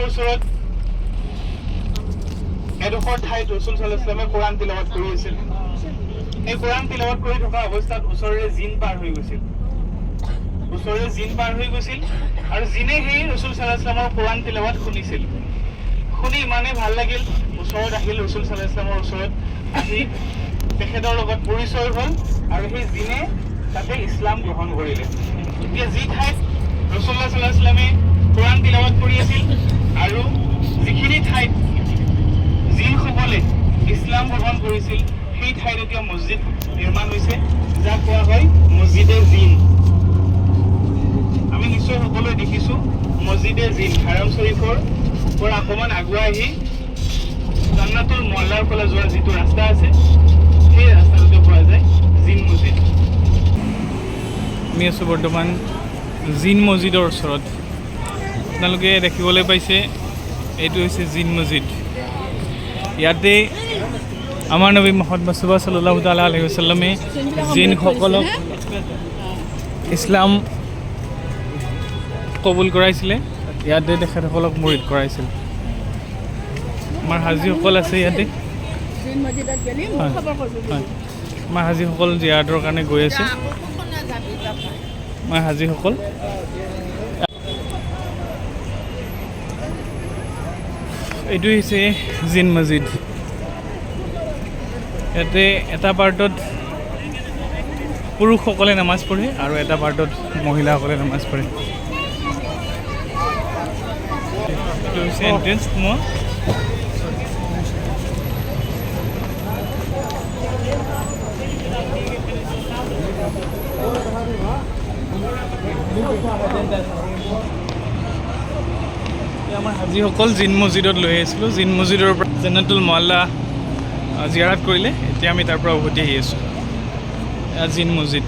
ওচৰত এডোখৰ ঠাইত ৰসুল সাল্লাল্লাহু আলাইহি ওয়াসাল্লামে কোৰআন তিলাওয়াত কৰি আছিল। এই কোৰআন তিলাওয়াত কৰি থকা অৱস্থাত ওচৰৰে জিন পাৰ হৈ গৈছিল। ওচৰৰে জিন পাৰ হৈ গৈছিল আৰু জিনে সেই ৰসুল সাল্লাল্লাহু আলাইহি ওয়াসাল্লামৰ কোৰআন তিলাওয়াত শুনিছিল। শুনি ইমানেই ভাল লাগিল, ওচৰত আহিল ৰসুল সাল্লাল্লাহু আলাইহি ওয়াসাল্লামৰ ওচৰত আহি তেখেতৰ লগত পৰিচয় হ'ল আৰু সেই জিনে তাতে ইছলাম গ্ৰহণ কৰিলে। এতিয়া যি ঠাইত ৰাসূলুল্লাহ সাল্লাল্লাহু আলাইহি ওয়াসাল্লামে কোৰআন তিলাওয়াত কৰি আছিল আৰু যিখিনি ঠাইত জিনসকলে ইছলাম গ্ৰহণ কৰিছিল সেই ঠাইত এতিয়া মছজিদ নিৰ্মাণ হৈছে, যাক কোৱা হয় মছজিদ-এ-জীন। আমি নিশ্চয় সকলোৱে দেখিছোঁ মছজিদ-এ-জীন হাৰাম শৰীফৰ পৰা অকণমান আগুৱাই আহি জান্নাতুল মুআল্লাৰ ফালে যোৱা যিটো ৰাস্তা আছে সেই ৰাস্তাটোতে পোৱা যায় জিন মছজিদ। আমি আছোঁ বৰ্তমান জিন মছজিদৰ ওচৰত। আপোনালোকে দেখিবলৈ পাইছে এইটো হৈছে জিন মছজিদ। ইয়াতে আমাৰ নবী মুহাম্মদ মুস্তাফা সাল্লাল্লাহু তাআলা আলাইহি ওয়াসাল্লামে জিনসকলক ইছলাম কবুল কৰাইছিলে। ইয়াতে তেখেতসকলক মুৰিদ কৰাইছিল। আমাৰ হাজীসকল আছে ইয়াতে। আমাৰ হাজীসকল জিয়াৰতৰ কাৰণে গৈ আছে। আমাৰ হাজীসকল এইটো হৈছে জিন মছজিদ। ইয়াতে এটা পাৰ্টত পুৰুষসকলে নামাজ পঢ়ে আৰু এটা পাৰ্টত মহিলাসকলে নামাজ পঢ়ে। এইটো হৈছে এণ্ট্ৰেঞ্চ সোমোৱা। আমাৰ হাজীসকল জিন মছজিদত লৈ আহিছিলোঁ। জিন মছজিদৰ পৰা জান্নাতুল মুআল্লা জিয়াৰাত কৰিলে। এতিয়া আমি তাৰ পৰা উভতি আহি আছোঁ। জিন মছজিদ।